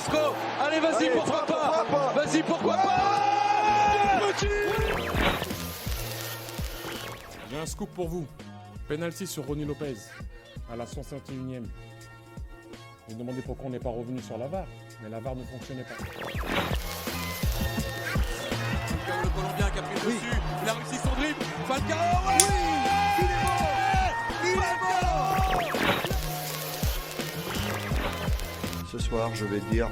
Carrasco. Allez, vas-y, pourquoi pas. Vas-y, pourquoi pas. J'ai un scoop pour vous. Penalty sur Ronny Lopez à la 151e. J'ai demandé pourquoi on n'est pas revenu sur la VAR, mais la VAR ne fonctionnait pas. Falcao, le Colombien qui a pris dessus, il a réussi son dribble. Falcao, ouais, il est bon. Ce soir, je vais dire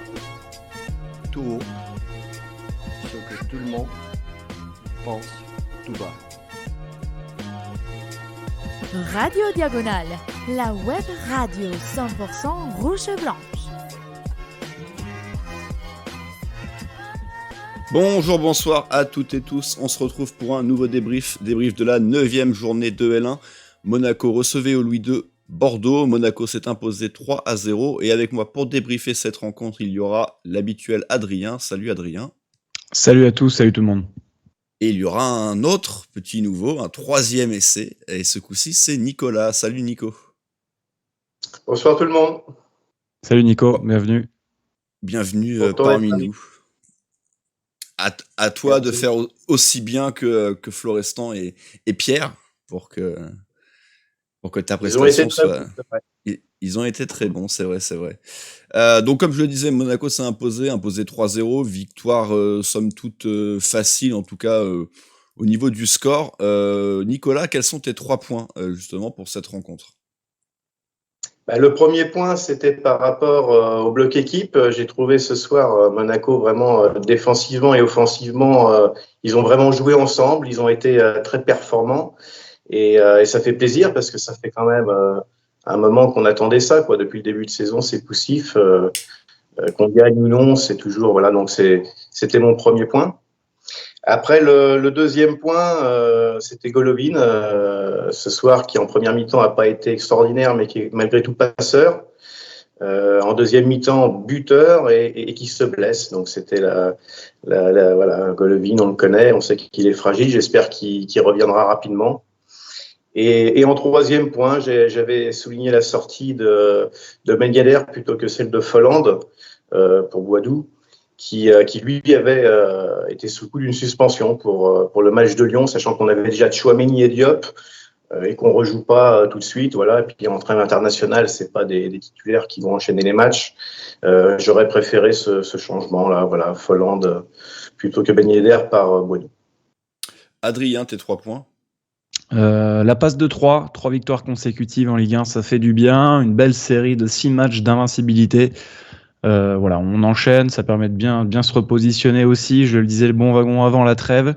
tout haut ce que tout le monde pense tout bas. Radio Diagonale, la web radio 100% rouge et blanche. Bonjour, bonsoir à toutes et tous. On se retrouve pour un nouveau débrief de la 9e journée de L1. Monaco recevait au Louis II Bordeaux. Monaco s'est imposé 3-0. Et avec moi pour débriefer cette rencontre, il y aura l'habituel Adrien. Salut Adrien. Salut à tous, salut tout le monde. Et il y aura un autre petit nouveau, un troisième essai. Et ce coup-ci, c'est Nicolas. Salut Nico. Bonsoir tout le monde. Salut Nico, bienvenue. Bienvenue parmi nous. À toi de faire aussi bien que Florestan et Pierre pour que ta prestation soit... Ils ont été très bons, c'est vrai. Donc comme je le disais, Monaco s'est imposé 3-0, victoire somme toute facile, en tout cas au niveau du score. Nicolas, quels sont tes 3 points justement pour cette rencontre ? Le premier point, c'était par rapport au bloc équipe. J'ai trouvé ce soir Monaco vraiment défensivement et offensivement, ils ont vraiment joué ensemble, ils ont été très performants et ça fait plaisir parce que ça fait quand même un moment qu'on attendait ça, quoi. Depuis le début de saison, c'est poussif. Qu'on gagne ou non, c'est toujours voilà. Donc c'était mon premier point. Après le deuxième point, c'était Golovin ce soir qui en première mi-temps a pas été extraordinaire, mais qui est malgré tout passeur. En deuxième mi-temps, buteur et qui se blesse. Donc c'était voilà, Golovin, on le connaît, on sait qu'il est fragile. J'espère qu'il reviendra rapidement. Et en troisième point, j'avais souligné la sortie de Ben Yedder plutôt que celle de Folland pour Boadou, qui lui avait été sous le coup d'une suspension pour le match de Lyon, sachant qu'on avait déjà Tchouaméni et Diop et qu'on rejoue pas tout de suite. Voilà. Et puis en trêve internationale, c'est pas des titulaires qui vont enchaîner les matchs. J'aurais préféré ce changement-là, voilà, Folland plutôt que Ben Yedder par Boadou. Adrien, tes 3 points. La passe de 3 victoires consécutives en Ligue 1, ça fait du bien. Une belle série de 6 matchs d'invincibilité. Voilà, on enchaîne, ça permet de bien se repositionner aussi. Je le disais, le bon wagon avant la trêve.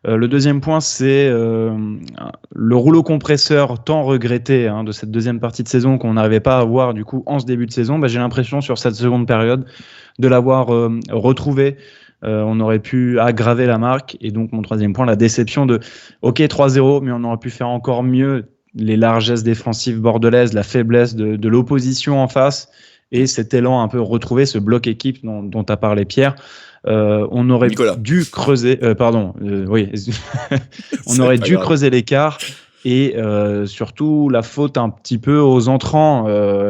Le deuxième point, c'est le rouleau compresseur tant regretté de cette deuxième partie de saison qu'on n'arrivait pas à avoir du coup en ce début de saison. J'ai l'impression sur cette seconde période de l'avoir retrouvé. On aurait pu aggraver la marque. Et donc mon troisième point, la déception de 3-0, mais on aurait pu faire encore mieux. Les largesses défensives bordelaises, la faiblesse de l'opposition en face et cet élan un peu retrouvé, ce bloc équipe dont tu as parlé Pierre. On aurait dû creuser on aurait dû creuser l'écart et surtout la faute un petit peu aux entrants,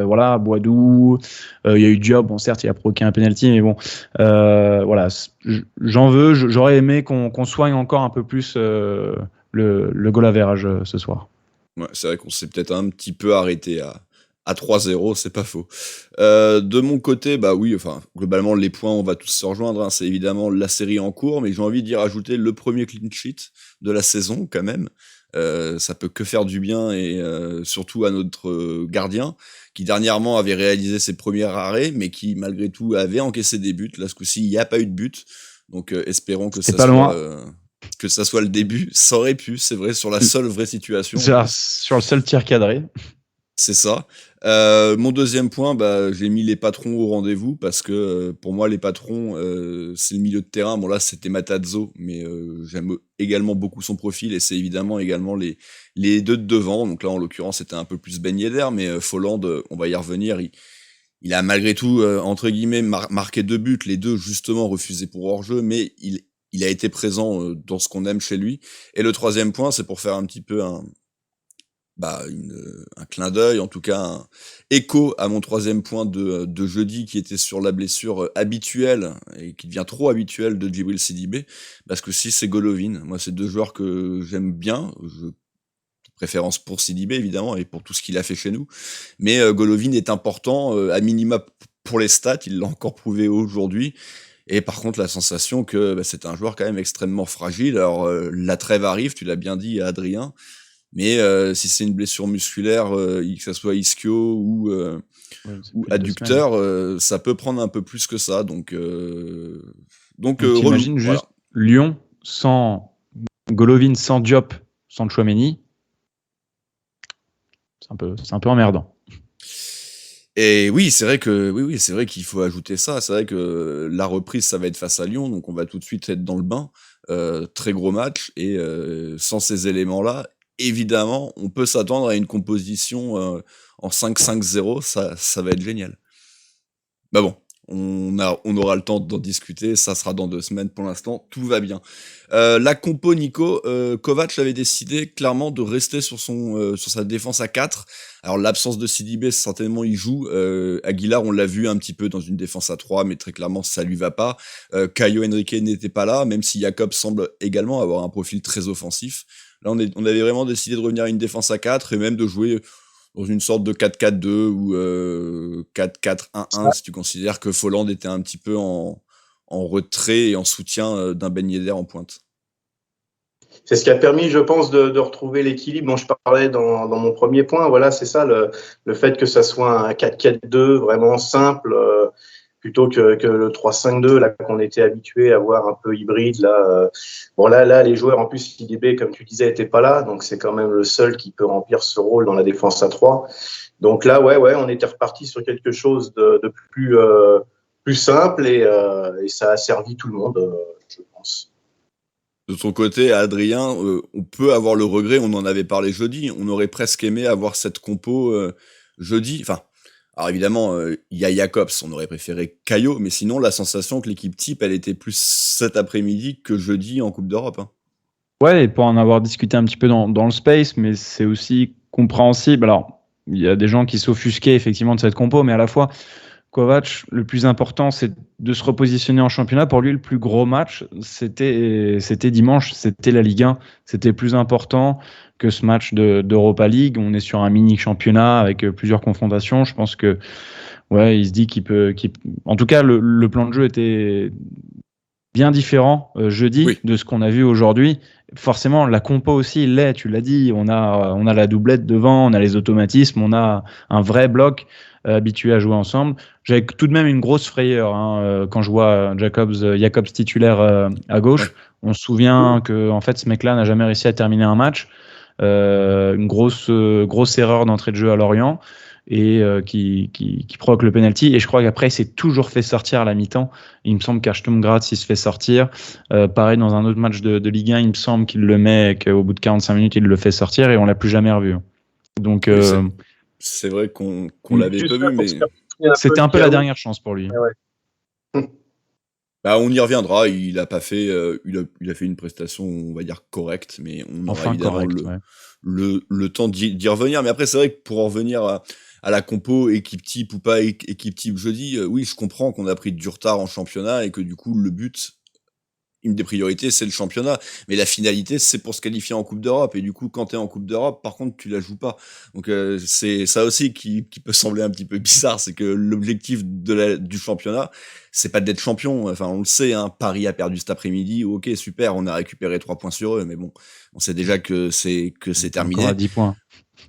voilà, Boadou, il y a eu Diop, bon certes il a provoqué un penalty, mais bon voilà, j'en veux, j'aurais aimé qu'on soigne encore un peu plus le goal average ce soir. Ouais, c'est vrai qu'on s'est peut-être un petit peu arrêté à 3-0, c'est pas faux. De mon côté, oui, enfin, globalement, les points, on va tous se rejoindre, c'est évidemment la série en cours, mais j'ai envie d'y rajouter le premier clean sheet de la saison, quand même. Ça peut que faire du bien, et surtout à notre gardien, qui dernièrement avait réalisé ses premiers arrêts, mais qui, malgré tout, avait encaissé des buts. Là, ce coup-ci, il n'y a pas eu de but, donc espérons que ça soit le début. Ça aurait pu, c'est vrai, sur la seule vraie situation. Sur le seul tir cadré. C'est ça. Mon deuxième point, j'ai mis les patrons au rendez-vous parce que pour moi, les patrons, c'est le milieu de terrain. Bon, là, c'était Matarazzo, mais j'aime également beaucoup son profil et c'est évidemment également les deux de devant. Donc là, en l'occurrence, c'était un peu plus Ben Yedder, mais Folland, on va y revenir. Il a malgré tout, entre guillemets, marqué 2 buts, les 2 justement refusés pour hors-jeu, mais il a été présent dans ce qu'on aime chez lui. Et le troisième point, c'est pour faire un petit peu un clin d'œil, en tout cas un écho à mon troisième point de jeudi qui était sur la blessure habituelle et qui devient trop habituelle de Djibril Sidibé, parce que si c'est Golovin, moi c'est deux joueurs que j'aime bien, préférence pour Sidibé évidemment et pour tout ce qu'il a fait chez nous, mais Golovin est important à minima pour les stats, il l'a encore prouvé aujourd'hui. Et par contre, la sensation que c'est un joueur quand même extrêmement fragile. Alors, la trêve arrive, tu l'as bien dit, Adrien. Mais si c'est une blessure musculaire, que ce soit ischio ou adducteur, ça peut prendre un peu plus que ça. Donc t'imagines juste voilà. Lyon sans Golovin, sans Diop, sans Tchouaméni. C'est un peu emmerdant. Et oui, c'est vrai qu'il faut ajouter ça. C'est vrai que la reprise, ça va être face à Lyon, donc on va tout de suite être dans le bain. Très gros match. Et sans ces éléments-là, évidemment, on peut s'attendre à une composition en 5-5-0. Ça va être génial. Bah bon, on aura le temps d'en discuter. Ça sera dans 2 semaines. Pour l'instant, tout va bien. La compo, Nico, Kovac avait décidé clairement de rester sur sa défense à 4. Alors l'absence de Sidibé, certainement il joue. Aguilar, on l'a vu un petit peu dans une défense à 3, mais très clairement ça lui va pas. Caio Henrique n'était pas là, même si Jacob semble également avoir un profil très offensif. Là on avait vraiment décidé de revenir à une défense à 4 et même de jouer dans une sorte de 4-4-2 ou 4-4-1-1 si tu considères que Folland était un petit peu en retrait et en soutien d'un Ben Yedder en pointe. C'est ce qui a permis, je pense, de retrouver l'équilibre dont je parlais dans mon premier point. Voilà, c'est ça, le fait que ça soit un 4-4-2 vraiment simple, plutôt que le 3-5-2 là qu'on était habitué à voir un peu hybride. Là, là, les joueurs, en plus, Sidibé, comme tu disais, n'étaient pas là, donc c'est quand même le seul qui peut remplir ce rôle dans la défense à 3. Donc là, ouais, on était reparti sur quelque chose de plus simple et ça a servi tout le monde, je pense. De ton côté, Adrien, on peut avoir le regret, on en avait parlé jeudi, on aurait presque aimé avoir cette compo jeudi. Enfin, alors évidemment, il y a Jacobs, on aurait préféré Caio, mais sinon, la sensation que l'équipe type, elle était plus cet après-midi que jeudi en Coupe d'Europe. Hein. Ouais, et pour en avoir discuté un petit peu dans le space, mais c'est aussi compréhensible. Alors, il y a des gens qui s'offusquaient effectivement de cette compo, mais à la fois, Kovac, le plus important, c'est de se repositionner en championnat. Pour lui, le plus gros match, c'était dimanche, c'était la Ligue 1. C'était plus important que ce match d'Europa League. On est sur un mini-championnat avec plusieurs confrontations. Je pense que, ouais, il se dit en tout cas, le plan de jeu était bien différent jeudi de ce qu'on a vu aujourd'hui. Forcément, la compo aussi l'est, tu l'as dit. On a la doublette devant, on a les automatismes, on a un vrai bloc habitué à jouer ensemble. J'avais tout de même une grosse frayeur quand je vois Jacobs titulaire à gauche. On se souvient que en fait, ce mec-là n'a jamais réussi à terminer un match. Une grosse erreur d'entrée de jeu à Lorient et qui provoque le penalty. Et je crois qu'après, il s'est toujours fait sortir à la mi-temps. Il me semble qu'à Sturm Graz, il se fait sortir. Pareil, dans un autre match de Ligue 1, il me semble qu'il le met et qu'au bout de 45 minutes, il le fait sortir et on l'a plus jamais revu. Donc, c'est vrai qu'on l'avait pas vu, mais c'était un peu la dernière chance pour lui. Ouais. On y reviendra. Il a pas fait, il a fait une prestation, on va dire correcte, mais on aura évidemment le temps d'y revenir. Mais après, c'est vrai que pour en revenir à la compo, équipe type ou pas équipe type jeudi, oui, je comprends qu'on a pris du retard en championnat et que du coup, le but, une des priorités, c'est le championnat. Mais la finalité, c'est pour se qualifier en Coupe d'Europe. Et du coup, quand tu es en Coupe d'Europe, par contre, tu la joues pas. Donc, c'est ça aussi qui peut sembler un petit peu bizarre. C'est que l'objectif du championnat, c'est pas d'être champion. Enfin, on le sait, hein, Paris a perdu cet après-midi. Ok, super, on a récupéré 3 points sur eux. Mais bon, on sait déjà que c'est terminé. Encore à 10 points.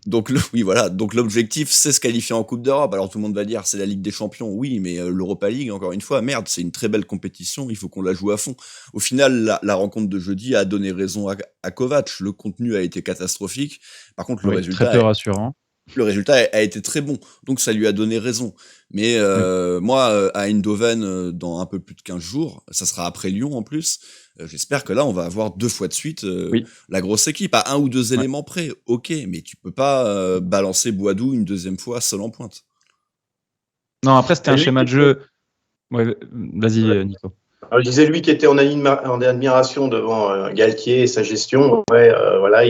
Donc, oui, voilà. Donc, l'objectif, c'est se qualifier en Coupe d'Europe. Alors, tout le monde va dire, c'est la Ligue des Champions. Oui, mais l'Europa League, encore une fois, merde, c'est une très belle compétition. Il faut qu'on la joue à fond. Au final, la rencontre de jeudi a donné raison à Kovac. Le contenu a été catastrophique. Par contre, le résultat. Très peu rassurant. Le résultat a été très bon. Donc, ça lui a donné raison. Mais moi, à Eindhoven, dans un peu plus de 15 jours, ça sera après Lyon en plus. J'espère que là, on va avoir 2 fois de suite la grosse équipe, à 1 ou 2 éléments près. Ok, mais tu peux pas balancer Boadou une deuxième fois seul en pointe. Non, après, c'était un schéma de jeu. Ouais, vas-y, Nico. Alors, je disais, lui qui était en admiration devant Galtier et sa gestion, ouais, voilà,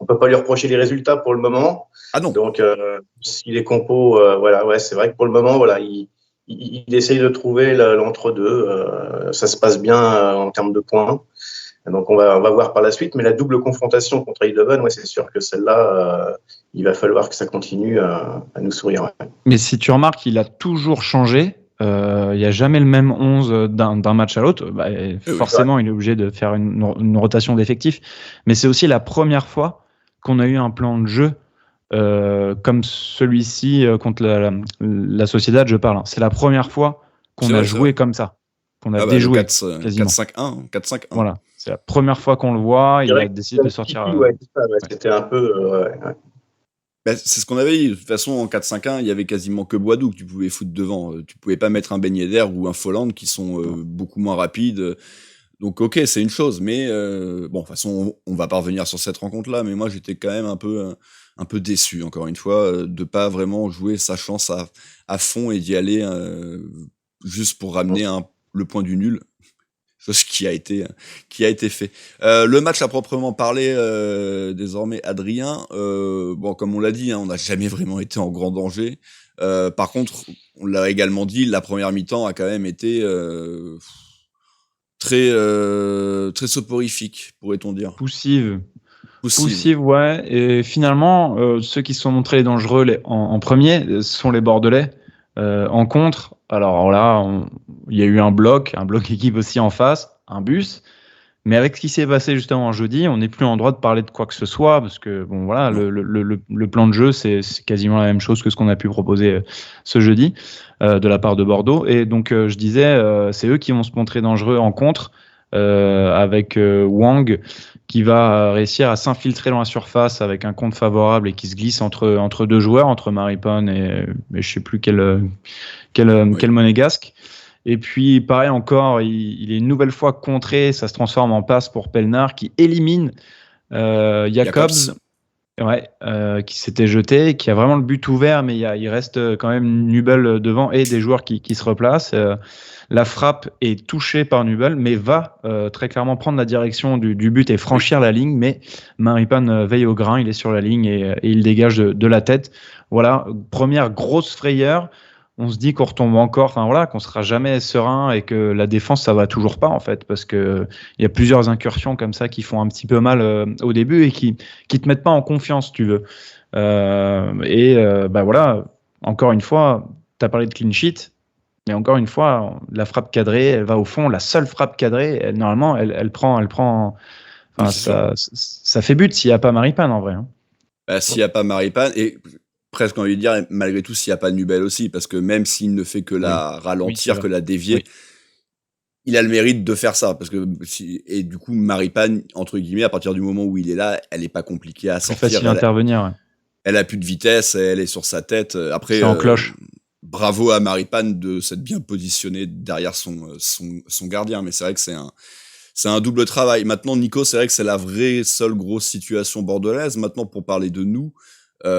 on peut pas lui reprocher les résultats pour le moment. Ah non. Donc, si les compos, voilà, ouais, c'est vrai que pour le moment, voilà, il essaye de trouver l'entre-deux. Ça se passe bien en termes de points. Donc, on va voir par la suite. Mais la double confrontation contre Eindhoven, ouais, c'est sûr que celle-là, il va falloir que ça continue à nous sourire. Ouais. Mais si tu remarques, il a toujours changé. Il n'y a jamais le même 11 d'un match à l'autre. Bah, forcément, il est obligé de faire une rotation d'effectifs. Mais c'est aussi la première fois qu'on a eu un plan de jeu comme celui-ci contre la Sociedad, je parle. C'est la première fois qu'on a joué comme ça, qu'on a déjoué quasiment. 4-5-1, 4-5-1. Voilà, c'est la première fois qu'on le voit. Il a décidé de sortir. Ouais, c'était un peu. Ben, c'est ce qu'on avait dit. De toute façon, en 4-5-1, il y avait quasiment que Boadou que tu pouvais foutre devant. Tu pouvais pas mettre un Ben Yedder ou un Folland qui sont beaucoup moins rapides. Donc, ok, c'est une chose. Mais bon, de toute façon, on va pas revenir sur cette rencontre-là. Mais moi, j'étais quand même un peu déçu, encore une fois, de pas vraiment jouer sa chance à fond et d'y aller juste pour ramener le point du nul. Chose qui a été fait. Le match à proprement parler, désormais, Adrien, bon, comme on l'a dit, hein, on n'a jamais vraiment été en grand danger. Par contre, on l'a également dit, la première mi-temps a quand même été très soporifique, pourrait-on dire. Poussive, ouais. Et finalement, ceux qui se sont montrés dangereux en premier sont les Bordelais. En contre, alors là, il y a eu un bloc équipe aussi en face, un bus. Mais avec ce qui s'est passé justement jeudi, on n'est plus en droit de parler de quoi que ce soit parce que bon voilà, le plan de jeu c'est quasiment la même chose que ce qu'on a pu proposer ce jeudi de la part de Bordeaux. Et donc je disais, c'est eux qui vont se montrer dangereux en contre. Avec Wang qui va réussir à s'infiltrer dans la surface avec un compte favorable et qui se glisse entre deux joueurs, entre Maripane et je sais plus quel monégasque. Et puis pareil encore, il est une nouvelle fois contré, ça se transforme en passe pour Pelnar qui élimine Jacobs. Ouais, qui s'était jeté, qui a vraiment le but ouvert, mais il reste quand même Nubel devant et des joueurs qui se replacent. La frappe est touchée par Nubel, mais va très clairement prendre la direction du but et franchir la ligne. Mais Maripane veille au grain, il est sur la ligne et il dégage de la tête. Voilà, première grosse frayeur. On se dit qu'on retombe encore, enfin voilà, qu'on sera jamais serein et que la défense ça va toujours pas en fait, parce que il y a plusieurs incursions comme ça qui font un petit peu mal au début et qui te mettent pas en confiance, tu veux. Bah voilà, encore une fois, t'as parlé de clean sheet, mais encore une fois, la frappe cadrée, elle va au fond, la seule frappe cadrée, normalement, elle prend. Enfin, ça fait but s'il y a pas Maripane en vrai. Hein. Bah, s'il y a pas Maripane et presque envie de dire, malgré tout, s'il n'y a pas Nubel aussi, parce que même s'il ne fait que la ralentir, que la dévier, il a le mérite de faire ça, parce que et du coup, Maripane, entre guillemets, à partir du moment où il est là, elle est pas compliquée à sortir. C'est facile d'intervenir. Elle a plus de vitesse, elle est sur sa tête. Après, c'est en cloche. Bravo à Maripane de s'être bien positionné derrière son gardien, mais c'est vrai que c'est un double travail. Maintenant, Nico, c'est vrai que c'est la vraie seule grosse situation bordelaise. Maintenant, pour parler de nous, il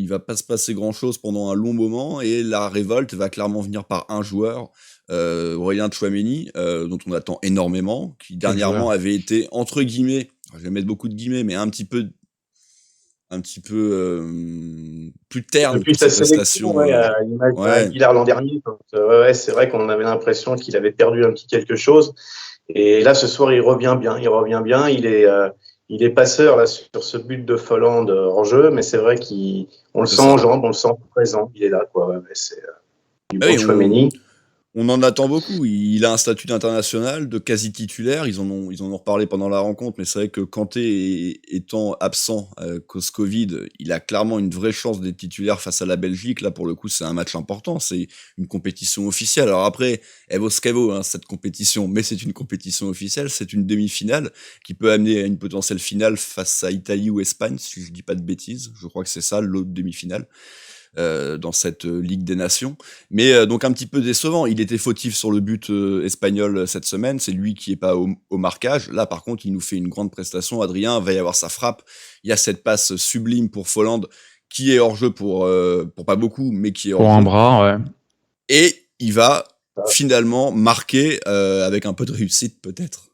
va pas se passer grand chose pendant un long moment et la révolte va clairement venir par un joueur, Aurélien Tchouaméni, dont on attend énormément, qui dernièrement avait été entre guillemets, je vais mettre beaucoup de guillemets, mais un petit peu plus terne depuis sa prestation. Aguilar l'an dernier, c'est vrai qu'on avait l'impression qu'il avait perdu un petit quelque chose. Et là, ce soir, il revient bien. Il est passeur là, sur ce but de Folland en jeu, mais c'est vrai qu'on le sent en jambes, on le sent présent. Il est là, quoi. C'est du bon Tchouaméni. On en attend beaucoup. Il a un statut d'international, de quasi titulaire. Ils en ont reparlé pendant la rencontre, mais c'est vrai que Kanté étant absent à cause Covid, il a clairement une vraie chance d'être titulaire face à la Belgique. Là, pour le coup, c'est un match important. C'est une compétition officielle. Alors après, elle vaut ce qu'elle vaut, hein, cette compétition, mais c'est une compétition officielle. C'est une demi-finale qui peut amener à une potentielle finale face à Italie ou Espagne, si je dis pas de bêtises. Je crois que c'est ça, l'autre demi-finale. Dans cette Ligue des Nations, mais donc un petit peu décevant. Il était fautif sur le but espagnol cette semaine, c'est lui qui est pas au marquage. Là par contre il nous fait une grande prestation. Adrien va y avoir sa frappe, il y a cette passe sublime pour Folland qui est hors jeu pour pas beaucoup, mais qui est hors jeu. Pour un bras, ouais. Et il va finalement marqué avec un peu de réussite peut-être.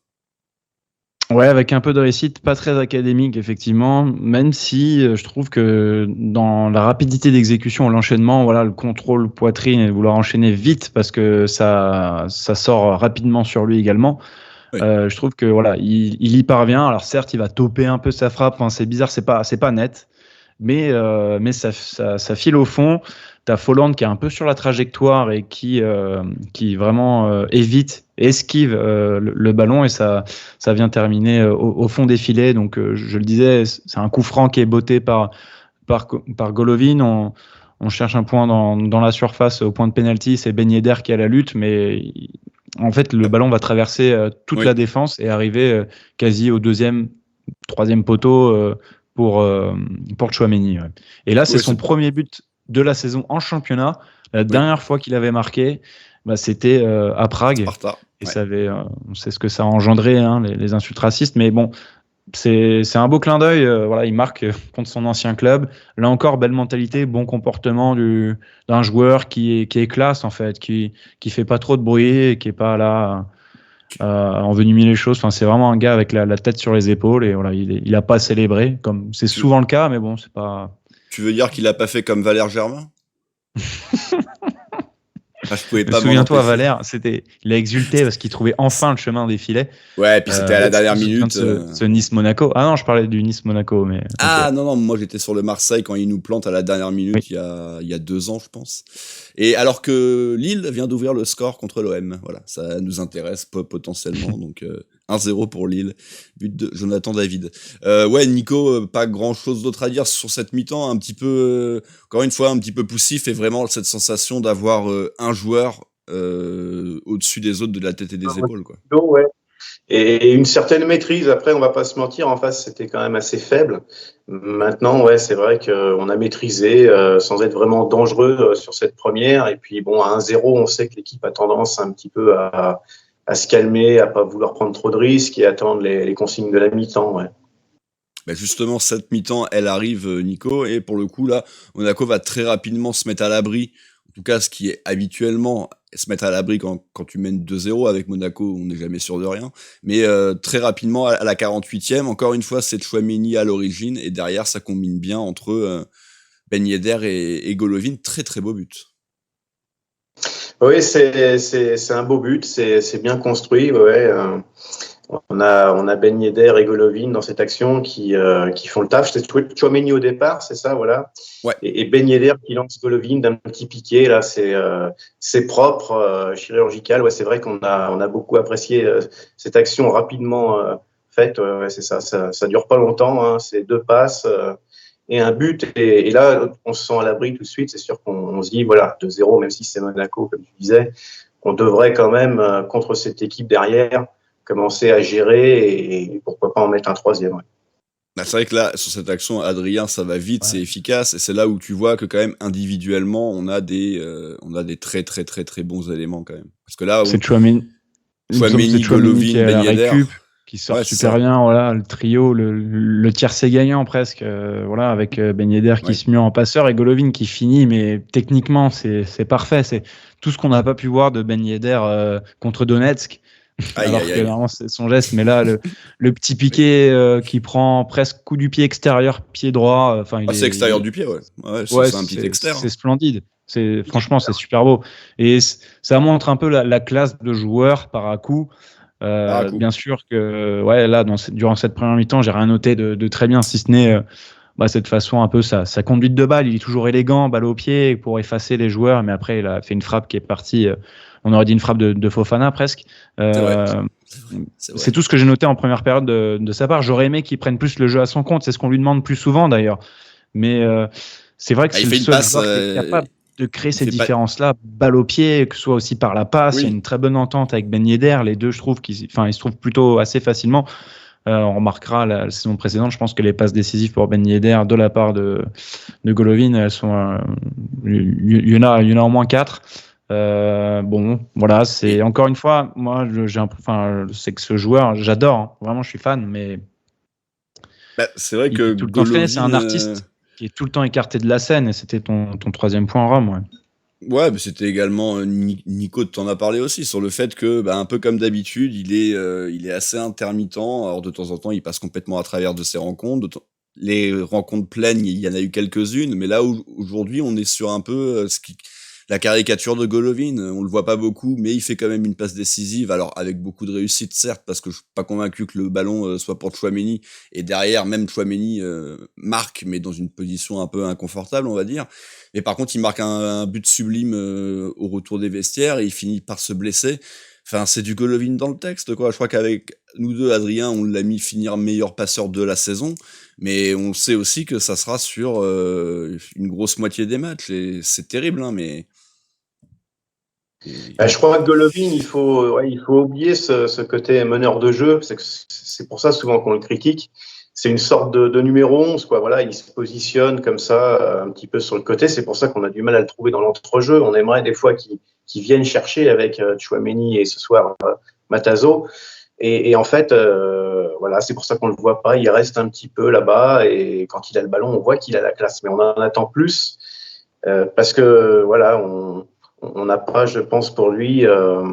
Ouais, avec un peu de réussite, pas très académique, effectivement, même si je trouve que dans la rapidité d'exécution, l'enchaînement, voilà, le contrôle poitrine et vouloir enchaîner vite parce que ça sort rapidement sur lui également. Oui. Je trouve que voilà, il y parvient. Alors certes, il va toper un peu sa frappe. Enfin, c'est bizarre, c'est pas net, mais ça file au fond. T'as Folland qui est un peu sur la trajectoire et qui vraiment évite, esquive le ballon et ça vient terminer au fond des filets. Donc je le disais, c'est un coup franc qui est botté par Golovin. On cherche un point dans la surface au point de pénalty. C'est Ben Yedder qui a la lutte, mais en fait le ballon va traverser toute la défense et arriver quasi au troisième poteau pour Tchouaméni. Ouais. Et là, c'est son premier but de la saison en championnat. La dernière fois qu'il avait marqué, c'était à Prague. Sparta. Et on sait ce que ça a engendré, hein, les insultes racistes. Mais bon, c'est un beau clin d'œil. Voilà, il marque contre son ancien club. Là encore, belle mentalité, bon comportement d'un joueur qui est classe, en fait, qui fait pas trop de bruit et qui est pas là envenimer les choses. Enfin, c'est vraiment un gars avec la tête sur les épaules. Et voilà, il a pas célébré, comme c'est souvent le cas, mais bon, c'est pas... Tu veux dire qu'il a pas fait comme Valère Germain? Souviens-toi, Valère, il a exulté parce qu'il trouvait enfin le chemin des filets. Ouais, puis c'était à la dernière minute. Ce Nice-Monaco. Ah non, je parlais du Nice-Monaco. Mais... Ah non, moi j'étais sur le Marseille quand il nous plante à la dernière minute il y a 2 ans, je pense. Et alors que Lille vient d'ouvrir le score contre l'OM. Voilà, ça nous intéresse potentiellement. Donc 1-0 pour Lille, but de Jonathan David. Ouais, Nico, pas grand-chose d'autre à dire sur cette mi-temps, un petit peu, encore une fois, un petit peu poussif et vraiment cette sensation d'avoir un joueur au-dessus des autres de la tête et des épaules, quoi. Ouais. Et une certaine maîtrise. Après, on va pas se mentir, en face, c'était quand même assez faible. Maintenant, ouais, c'est vrai qu'on a maîtrisé sans être vraiment dangereux sur cette première. Et puis, bon, à 1-0, on sait que l'équipe a tendance un petit peu à se calmer, à pas vouloir prendre trop de risques et attendre les consignes de la mi-temps. Ouais. Ben justement, cette mi-temps, elle arrive, Nico, et pour le coup, là, Monaco va très rapidement se mettre à l'abri. En tout cas, ce qui est habituellement se mettre à l'abri quand tu mènes 2-0 avec Monaco, on n'est jamais sûr de rien. Mais très rapidement, à la 48e, encore une fois, c'est Tchouaméni à l'origine, et derrière, ça combine bien entre Ben Yedder et Golovin. Très très beau but. Oui, c'est un beau but, c'est bien construit. Ouais. On a Ben Yedder et Golovin dans cette action qui font le taf. C'est Tchouaméni au départ, c'est ça, voilà. Ouais. Et Ben Yedder qui lance Golovin d'un petit piqué. Là, c'est propre, chirurgical. Ouais, c'est vrai qu'on a beaucoup apprécié cette action rapidement faite. Ouais, c'est ça. Ça dure pas longtemps. Hein, c'est 2 passes. Et un but, et là, on se sent à l'abri tout de suite. C'est sûr qu'on se dit, voilà, 2-0, même si c'est Monaco, comme tu disais, on devrait quand même, contre cette équipe derrière, commencer à gérer et pourquoi pas en mettre un 3e. Ouais. Bah, c'est vrai que là, sur cette action, Adrien, ça va vite, c'est efficace, et c'est là où tu vois que quand même, individuellement, on a des très très très très bons éléments quand même. Parce que là, c'est Tchouaméni, Golovin, Ben Yedder, qui sort super bien, voilà, le trio, le tiercé gagnant presque, voilà, avec Ben Yedder qui se mue en passeur et Golovin qui finit, mais techniquement c'est parfait, c'est tout ce qu'on n'a pas pu voir de Ben Yedder contre Donetsk, alors que vraiment c'est son geste, mais là le petit piqué qui prend presque coup du pied extérieur, pied droit, c'est extérieur du pied, c'est un pied extérieur. C'est splendide. Franchement, c'est super beau et ça montre un peu la classe de joueur par à coup. Bien sûr que là durant cette première mi-temps j'ai rien noté de très bien, si ce n'est cette façon un peu sa conduite de balle. Il est toujours élégant, balle au pied pour effacer les joueurs, mais après il a fait une frappe qui est partie, on aurait dit une frappe de Fofana presque. C'est tout ce que j'ai noté en première période de sa part. J'aurais aimé qu'il prenne plus le jeu à son compte, c'est ce qu'on lui demande plus souvent d'ailleurs, mais c'est vrai que c'est le seul joueur qui est capable de créer ces différences-là, balle au pied, que ce soit aussi par la passe. Il y a une très bonne entente avec Ben Yedder. Les deux, je trouve ils se trouvent plutôt assez facilement. On remarquera la saison précédente, je pense que les passes décisives pour Ben Yedder de la part de Golovin, elles sont, il y en a au moins 4. Bon, voilà, c'est encore une fois, moi, c'est que ce joueur, j'adore, hein, vraiment, je suis fan, mais c'est vrai que tout le temps fait, c'est un artiste qui est tout le temps écarté de la scène, et c'était ton 3e point en Rome, ouais. Ouais, mais c'était également Nico t'en a parlé aussi sur le fait que, un peu comme d'habitude, il est assez intermittent. Alors de temps en temps, il passe complètement à travers de ses rencontres. Les rencontres pleines, il y en a eu quelques-unes, mais là aujourd'hui, on est sur un peu la caricature de Golovin. On le voit pas beaucoup, mais il fait quand même une passe décisive. Alors avec beaucoup de réussite, certes, parce que je suis pas convaincu que le ballon soit pour Tchouaméni. Et derrière, même Tchouaméni marque, mais dans une position un peu inconfortable, on va dire. Mais par contre, il marque un but sublime au retour des vestiaires et il finit par se blesser. Enfin, c'est du Golovin dans le texte, quoi. Je crois qu'avec nous deux, Adrien, on l'a mis finir meilleur passeur de la saison, mais on sait aussi que ça sera sur une grosse moitié des matchs. Et c'est terrible, hein, mais... Je crois que Golovin, il faut oublier ce côté meneur de jeu. C'est pour ça souvent qu'on le critique. C'est une sorte de numéro 11, quoi. Voilà, il se positionne comme ça, un petit peu sur le côté. C'est pour ça qu'on a du mal à le trouver dans l'entrejeu. On aimerait des fois qu'il vienne chercher avec Tchouaméni et ce soir Matazo. Et en fait, voilà, c'est pour ça qu'on le voit pas. Il reste un petit peu là-bas et quand il a le ballon, on voit qu'il a la classe. Mais on en attend plus parce que voilà, on n'a pas, je pense, pour lui le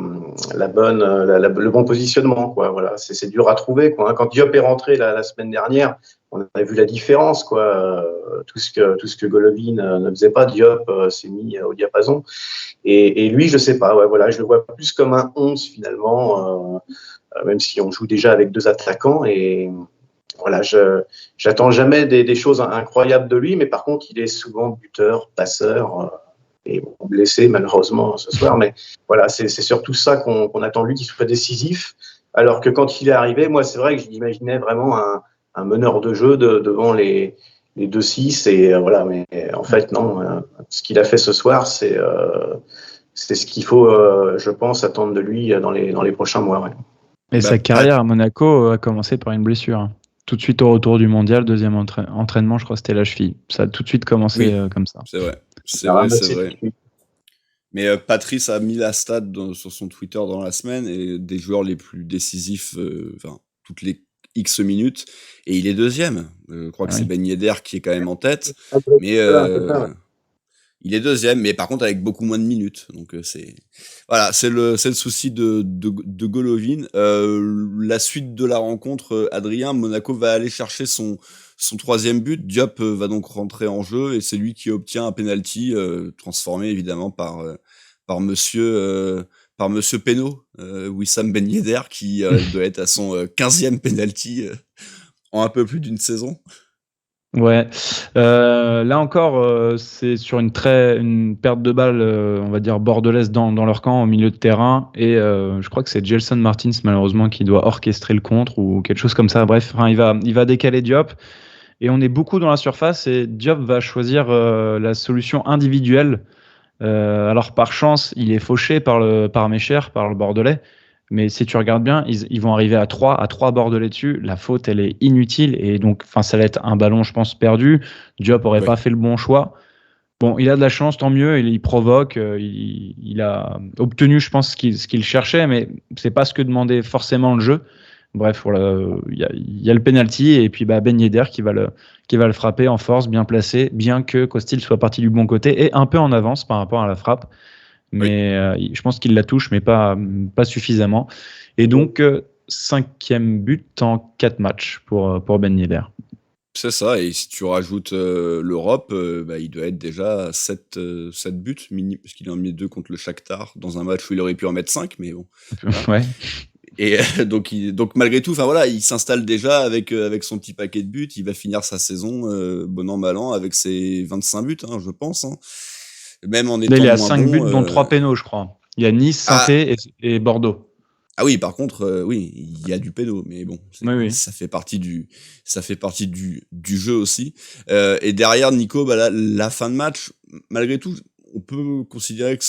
bon positionnement, quoi. Voilà, c'est dur à trouver, quoi. Quand Diop est rentré la semaine dernière, on a vu la différence, quoi. Tout ce que Golovin ne faisait pas, Diop s'est mis au diapason. Et lui, je sais pas. Ouais, voilà, je le vois plus comme un 11 finalement, même si on joue déjà avec 2 attaquants. Et voilà, j'attends jamais des choses incroyables de lui, mais par contre, il est souvent buteur, passeur. Et blessé malheureusement ce soir, mais voilà, c'est surtout ça qu'on attend de lui, qu'il soit décisif, alors que quand il est arrivé, moi c'est vrai que j'imaginais vraiment un meneur de jeu devant les 2-6, et voilà, mais en fait non, ce qu'il a fait ce soir, c'est ce qu'il faut, je pense, attendre de lui dans les prochains mois. Ouais. Et sa carrière à Monaco a commencé par une blessure. Tout de suite au retour du mondial, deuxième entraînement, je crois que c'était la cheville. Ça a tout de suite commencé comme ça. C'est vrai. C'est vrai. Mais Patrice a mis la stat sur son Twitter dans la semaine et des joueurs les plus décisifs, toutes les X minutes, et il est deuxième. Je crois que c'est Ben Yedder qui est quand même en tête, mais il est deuxième, mais par contre avec beaucoup moins de minutes. Donc c'est le souci de Golovin. La suite de la rencontre, Adrien, Monaco va aller chercher son 3e but. Diop va donc rentrer en jeu et c'est lui qui obtient un penalty transformé évidemment par monsieur Penaud, Wissam Ben Yedder, qui doit être à son 15e penalty en un peu plus d'une saison. Ouais, là encore, c'est sur une perte de balle, on va dire bordelaise dans leur camp au milieu de terrain, et je crois que c'est Gelson Martins malheureusement qui doit orchestrer le contre ou quelque chose comme ça. Bref, il va décaler Diop, et on est beaucoup dans la surface, et Diop va choisir la solution individuelle. Alors par chance, il est fauché par Mecher, par le Bordelais. Mais si tu regardes bien, ils vont arriver à 3 Bordelais dessus. La faute, elle est inutile. Et donc, ça va être un ballon, je pense, perdu. Diop n'aurait pas fait le bon choix. Bon, il a de la chance, tant mieux. Il provoque. Il a obtenu, je pense, ce qu'il cherchait. Mais c'est pas ce que demandait forcément le jeu. Bref, voilà, il y a le penalty. Et puis Ben Yedder qui va le frapper en force, bien placé. Bien que Costil soit parti du bon côté et un peu en avance par rapport à la frappe. Mais je pense qu'il la touche, mais pas suffisamment. Et donc, 5e but en 4 matchs pour Ben Yedder. C'est ça, et si tu rajoutes l'Europe, il doit être déjà à 7 buts, parce qu'il en a mis 2 contre le Shakhtar, dans un match où il aurait pu en mettre 5, mais bon. Ouais. Et donc malgré tout, il s'installe déjà avec son petit paquet de buts. Il va finir sa saison, bon an, mal an, avec ses 25 buts, je pense. Hein. Même en étant là, il est à moins 5 buts, bon, dont 3 pénaux, je crois. Il y a Nice, Saint-Étienne et Bordeaux. Ah oui, par contre, il y a du pédo, mais bon, oui. ça fait partie du jeu aussi. Et derrière, Nico, la fin de match, malgré tout, on peut considérer que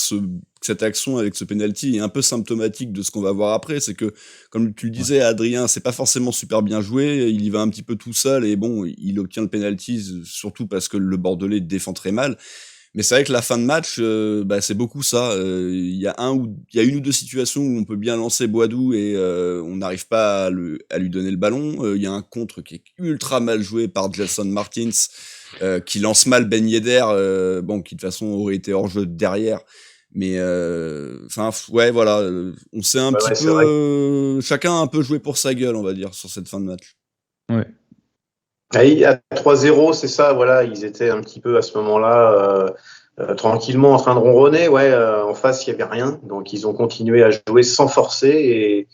cette action avec ce penalty est un peu symptomatique de ce qu'on va voir après. C'est que, comme tu le disais, Adrien, c'est pas forcément super bien joué. Il y va un petit peu tout seul et bon, il obtient le penalty, surtout parce que le Bordelais défend très mal. Mais c'est vrai que la fin de match, c'est beaucoup ça. Il y a une ou deux situations où on peut bien lancer Boadou et on n'arrive pas à lui donner le ballon. Il y a un contre qui est ultra mal joué par Gelson Martins qui lance mal Ben Yedder, bon, qui de toute façon aurait été hors jeu derrière. Mais enfin, ouais, voilà, on s'est un petit peu, chacun a un peu joué pour sa gueule, on va dire, sur cette fin de match. Ouais. À 3-0, c'est ça, voilà, ils étaient un petit peu à ce moment-là tranquillement en train de ronronner. Ouais, en face, il n'y avait rien. Donc, ils ont continué à jouer sans forcer.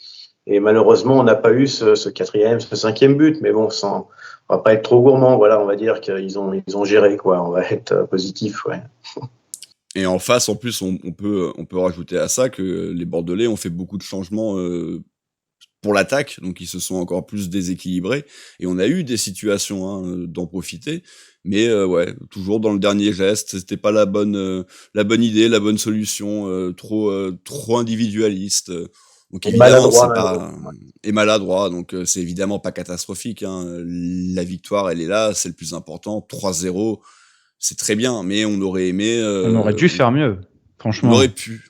Et malheureusement, on n'a pas eu ce 4e, ce 5e but. Mais bon, on va pas être trop gourmand. Voilà, on va dire qu'ils ont géré, quoi. On va être positif, ouais. Et en face, en plus, on peut rajouter à ça que les Bordelais ont fait beaucoup de changements pour l'attaque, donc ils se sont encore plus déséquilibrés. Et on a eu des situations d'en profiter, mais ouais, toujours dans le dernier geste, c'était pas la bonne idée, la bonne solution, trop individualiste. Donc évidemment, c'est pas et maladroit, donc c'est évidemment pas catastrophique. La victoire, elle est là, c'est le plus important. 3-0. C'est très bien, mais on aurait aimé. On aurait dû faire mieux, franchement.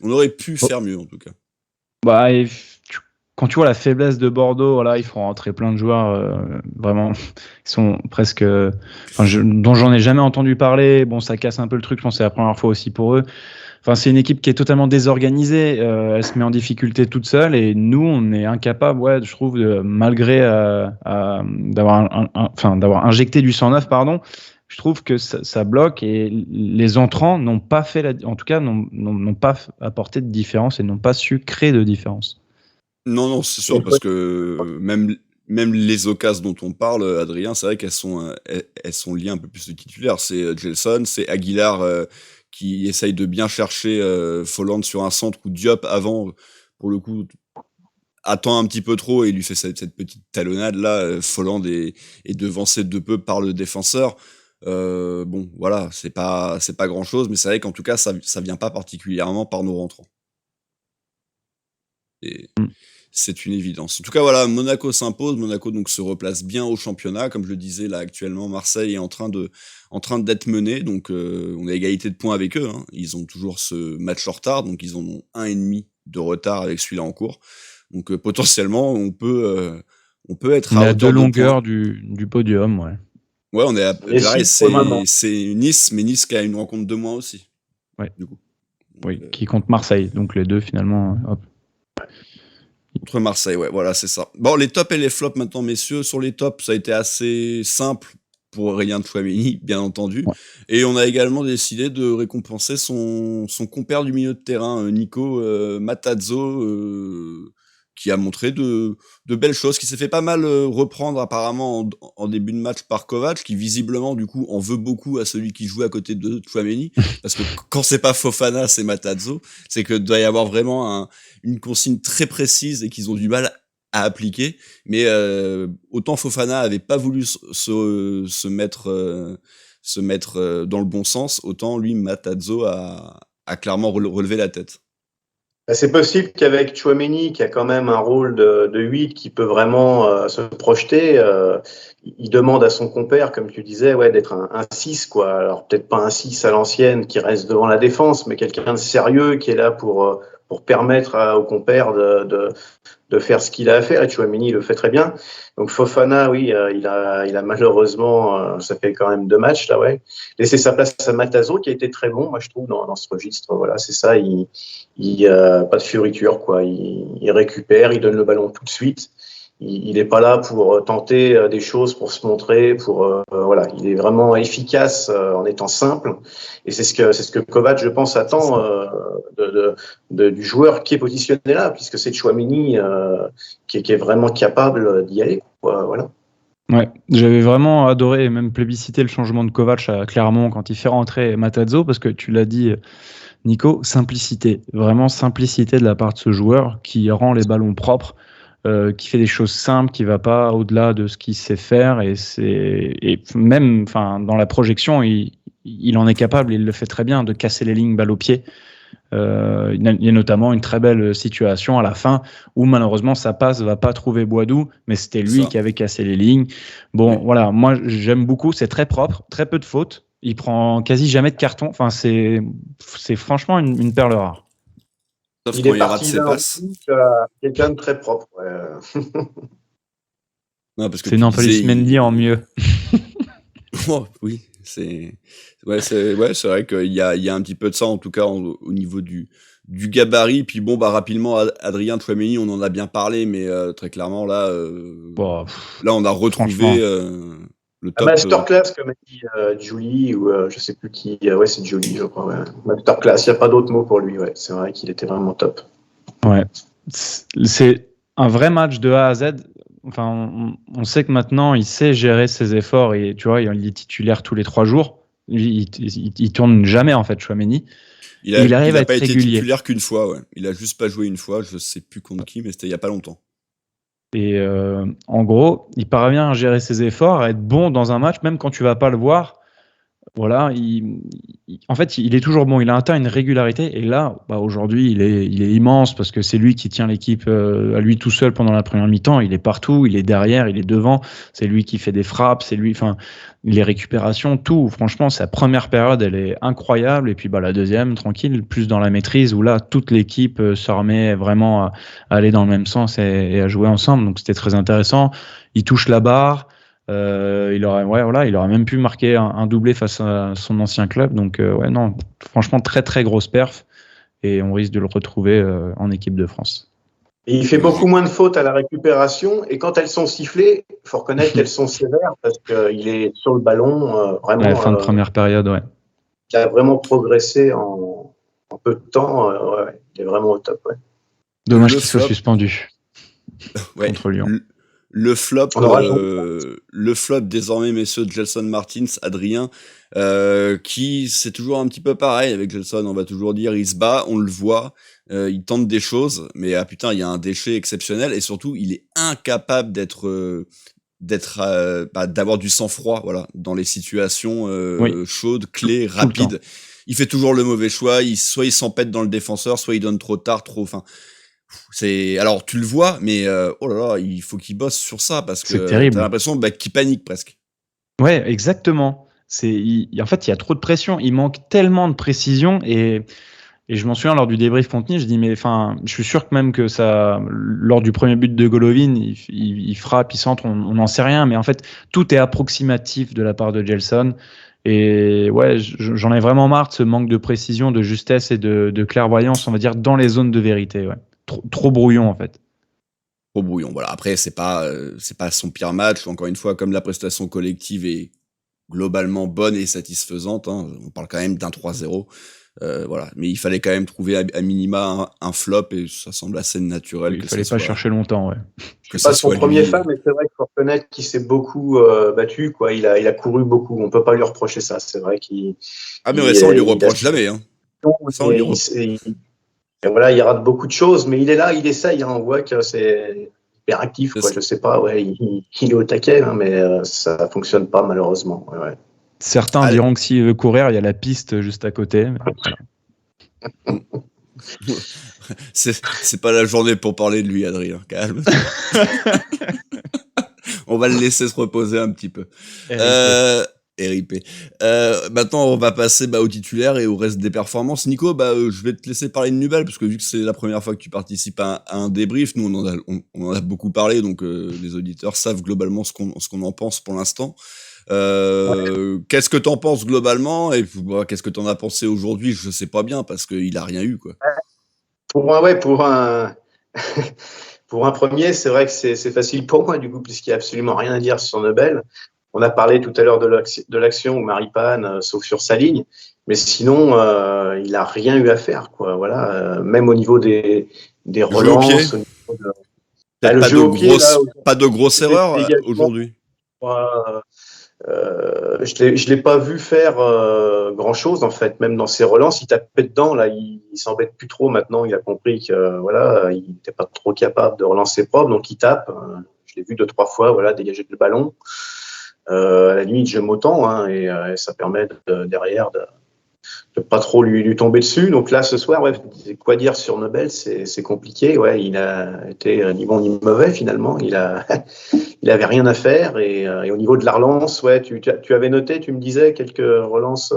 On aurait pu faire mieux, en tout cas. Bah, quand tu vois la faiblesse de Bordeaux, voilà, ils font rentrer plein de joueurs, vraiment, ils sont presque, dont j'en ai jamais entendu parler. Bon, ça casse un peu le truc, je pense que c'est la première fois aussi pour eux. Enfin, c'est une équipe qui est totalement désorganisée. Elle se met en difficulté toute seule, et nous, on est incapable, ouais, je trouve, malgré d'avoir injecté du 109, pardon. Je trouve que ça bloque, et les entrants n'ont pas fait, en tout cas, n'ont pas apporté de différence et n'ont pas su créer de différence. Non, c'est sûr, parce que même les occasions dont on parle, Adrien, c'est vrai qu'elles sont liées un peu plus au titulaire. C'est Gelson, c'est Aguilar qui essaye de bien chercher Folland sur un centre, où Diop, avant, pour le coup, attend un petit peu trop et il lui fait cette petite talonnade là. Folland est devancé de peu par le défenseur. Bon, voilà, c'est pas grand chose, mais c'est vrai qu'en tout cas, ça vient pas particulièrement par nos rentrants. Et c'est une évidence. En tout cas, voilà, Monaco s'impose. Monaco donc se replace bien au championnat. Comme je le disais, là, actuellement, Marseille est en train d'être mené. Donc, on est à égalité de points avec eux. Ils ont toujours ce match en retard. Donc, ils en ont 1,5 de retard avec celui-là en cours. Donc, potentiellement, on peut être à deux longueurs du podium, ouais. Ouais, on est c'est Nice, mais Nice qui a une rencontre de moins aussi. Ouais. Du coup. Oui, qui compte Marseille. Donc, les deux, finalement, hop. Contre Marseille, ouais, voilà, c'est ça. Bon, les tops et les flops maintenant, messieurs. Sur les tops, ça a été assez simple pour Aurélien Tchouaméni, bien entendu. Ouais. Et on a également décidé de récompenser son compère du milieu de terrain, Nico Matazzo, qui a montré de belles choses, qui s'est fait pas mal reprendre apparemment en début de match par Kovac, qui visiblement du coup en veut beaucoup à celui qui joue à côté de Tchouaméni, parce que quand c'est pas Fofana, c'est Matazzo, c'est que doit y avoir vraiment une consigne très précise et qu'ils ont du mal à appliquer. Mais autant Fofana avait pas voulu se mettre dans le bon sens, autant lui Matazzo a clairement relevé la tête. C'est possible qu'avec Tchouaméni, qui a quand même un rôle de 8, qui peut vraiment se projeter, il demande à son compère, comme tu disais, ouais, d'être un 6, quoi. Alors peut-être pas un 6 à l'ancienne qui reste devant la défense, mais quelqu'un de sérieux qui est là pour permettre au compère de faire ce qu'il a à faire. Et Tchouaméni le fait très bien. Donc Fofana, oui, il a malheureusement, ça fait quand même 2 matchs là, ouais, laissé sa place à Matazzo, qui a été très bon, moi je trouve, dans ce registre. Voilà, c'est ça. Il pas de fioriture, quoi. Il récupère, il donne le ballon tout de suite. Il n'est pas là pour tenter des choses, pour se montrer, voilà. Il est vraiment efficace en étant simple. Et c'est ce que Kovac, je pense, attend du joueur qui est positionné là, puisque c'est Tchouaméni qui est vraiment capable d'y aller, quoi. Voilà. Ouais, j'avais vraiment adoré et même plébiscité le changement de Kovac à Clermont quand il fait rentrer Matazzo, parce que tu l'as dit, Nico, simplicité, vraiment simplicité de la part de ce joueur qui rend les ballons propres, qui fait des choses simples, qui va pas au-delà de ce qu'il sait faire, et même, enfin, dans la projection, il en est capable, il le fait très bien, de casser les lignes balle au pied. Il y a notamment une très belle situation à la fin où malheureusement sa passe va pas trouver Boadou, mais c'était lui qui avait cassé les lignes. Bon, voilà, moi j'aime beaucoup, c'est très propre, très peu de fautes. Il prend quasi jamais de carton. Enfin, c'est franchement une perle rare. Sauf il quand est il rate ses passes. Quelqu'un de très propre. Ouais. Non, parce que c'est Nampalys Mendy en mieux. Oh, oui, C'est vrai qu'il y a un petit peu de ça, en tout cas, au niveau du gabarit. Puis bon, rapidement, Adrien Tchouaméni, on en a bien parlé, mais très clairement, là, Bon, là, on a retrouvé le Un top. masterclass, comme a dit Julie, ou je sais plus qui. Ouais, c'est Julie, je crois. Ouais. Masterclass, il n'y a pas d'autre mot pour lui. Ouais. C'est vrai qu'il était vraiment top. ouais. C'est un vrai match de A à Z. Enfin, on sait que maintenant, il sait gérer ses efforts et tu vois, il est titulaire tous les 3 jours. Il tourne jamais, en fait, Chouameni. Il arrive à a être pas été régulier. titulaire qu'une fois, ouais. Il a juste pas joué une fois, je sais plus contre qui, mais c'était il y a pas longtemps. Et en gros, il parvient à gérer ses efforts, à être bon dans un match, même quand tu vas pas le voir. Voilà, en fait, il est toujours bon. Il a atteint une régularité. Et là, aujourd'hui, il est immense parce que c'est lui qui tient l'équipe à lui tout seul pendant la première mi-temps. Il est partout, il est derrière, il est devant. C'est lui qui fait des frappes, c'est lui, enfin, les récupérations, tout. Franchement, sa première période, elle est incroyable. Et puis, la deuxième, tranquille, plus dans la maîtrise où là, toute l'équipe se remet vraiment à aller dans le même sens et à jouer ensemble. Donc, c'était très intéressant. Il touche la barre. Il aurait même pu marquer un doublé face à son ancien club. Donc, non, franchement, très très grosse perf. Et on risque de le retrouver en équipe de France. Et il fait beaucoup moins de fautes à la récupération. Et quand elles sont sifflées, il faut reconnaître qu'elles sont sévères parce qu'il est sur le ballon vraiment. À la fin de première période, ouais. Il a vraiment progressé en peu de temps. Il est vraiment au top. Ouais. Dommage qu'il soit suspendu contre Lyon. Le flop désormais, messieurs, de Gelson Martins, Adrien, qui c'est toujours un petit peu pareil avec Gelson, on va toujours dire, il se bat, on le voit, il tente des choses, mais il y a un déchet exceptionnel et surtout il est incapable d'avoir du sang-froid, voilà, dans les situations chaudes, clés, rapides. Il fait toujours le mauvais choix, soit il s'empête dans le défenseur, soit il donne trop tard, alors tu le vois, mais oh là là, il faut qu'il bosse sur ça parce que t'as l'impression qu'il panique presque. Ouais, exactement. En fait, il y a trop de pression. Il manque tellement de précision et je m'en souviens lors du débrief Fontenay, je dis je suis sûr que même que ça, lors du premier but de Golovin, il frappe, il centre, on n'en sait rien, mais en fait tout est approximatif de la part de Gelson. Et ouais, j'en ai vraiment marre de ce manque de précision, de justesse et de clairvoyance, on va dire, dans les zones de vérité. Ouais. Trop brouillon en fait. Trop brouillon, voilà. Après, c'est pas son pire match. Encore une fois, comme la prestation collective est globalement bonne et satisfaisante, hein, on parle quand même d'un 3-0. Voilà. Mais il fallait quand même trouver à minima un flop et ça semble assez naturel. Il fallait pas chercher longtemps, ouais. C'est pas son premier fan, mais c'est vrai qu'il faut reconnaître qu'il s'est beaucoup battu, quoi. Il a couru beaucoup. On peut pas lui reprocher ça. C'est vrai qu'il. Mais ça, on lui reproche jamais, hein. Et voilà, il rate beaucoup de choses, mais il est là, il essaye. Hein, on voit que c'est hyper actif, quoi. Je sais pas, il est au taquet, hein, mais ça fonctionne pas malheureusement. Ouais. Certains diront que s'il veut courir, il y a la piste juste à côté. C'est pas la journée pour parler de lui, Adrien. Calme. On va le laisser se reposer un petit peu. RIP. Maintenant, on va passer au titulaire et au reste des performances. Nico, je vais te laisser parler de Nubel, parce que vu que c'est la première fois que tu participes à un débrief, nous, on en a beaucoup parlé, donc les auditeurs savent globalement ce qu'on en pense pour l'instant. Qu'est-ce que t'en penses globalement et qu'est-ce que t'en as pensé aujourd'hui? Je sais pas bien, parce qu'il a rien eu, quoi. Pour un premier, c'est vrai que c'est facile pour moi, du coup, puisqu'il n'y a absolument rien à dire sur Nubel. On a parlé tout à l'heure de l'action où Maripane sauf sur sa ligne, mais sinon, il n'a rien eu à faire, quoi. Voilà, même au niveau des relances. Pas de grosses erreurs aujourd'hui. Je l'ai pas vu faire grand-chose, en fait. Même dans ses relances, il tapait dedans. Là, il s'embête plus trop maintenant. Il a compris que il n'était pas trop capable de relancer propre, donc il tape. Je l'ai vu 2-3 fois, dégager le ballon. À la limite, j'aime autant, hein, et ça permet derrière de pas trop lui tomber dessus. Donc là, ce soir, quoi dire sur Nubel, c'est compliqué. Ouais, il a été ni bon ni mauvais finalement. Il avait rien à faire. Et au niveau de la relance, tu avais noté, tu me disais quelques relances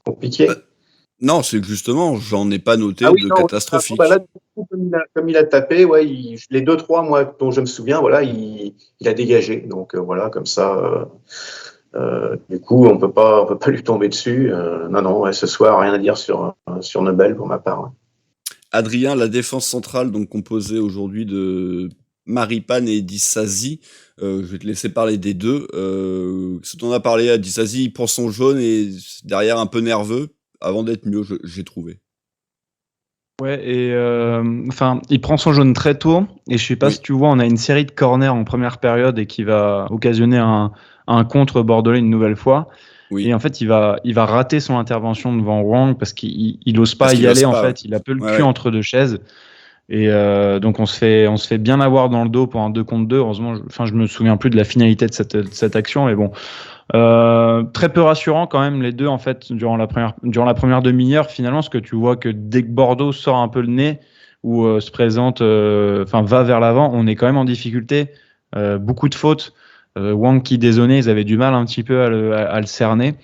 compliquées. Non, c'est que justement, j'en ai pas noté catastrophiques. Là, comme il a tapé, les 2-3 moi dont je me souviens, il a dégagé. Donc voilà, comme ça, Du coup, on peut pas lui tomber dessus. Non, ouais, ce soir, rien à dire sur Nobel pour ma part. Ouais. Adrien, la défense centrale, donc composée aujourd'hui de Maripane et Disasi. Je vais te laisser parler des deux. Ce dont on a parlé, Disasi, il prend son jaune et derrière un peu nerveux, avant d'être mieux, j'ai trouvé. Ouais, et il prend son jaune très tôt, et je sais pas si tu vois, on a une série de corners en première période et qui va occasionner un contre bordelais une nouvelle fois. Oui. Et en fait, il va rater son intervention devant Wang parce qu'il ose pas y aller. En fait, il a peu le cul entre deux chaises. Et donc on se fait bien avoir dans le dos pour un 2 contre 2. Heureusement, je me souviens plus de la finalité de cette action, mais bon. Très peu rassurant quand même les deux en fait durant la première demi-heure finalement, parce que tu vois que dès que Bordeaux sort un peu le nez ou se présente, va vers l'avant, on est quand même en difficulté. Beaucoup de fautes. Wang qui dézonnait, ils avaient du mal un petit peu à le cerner.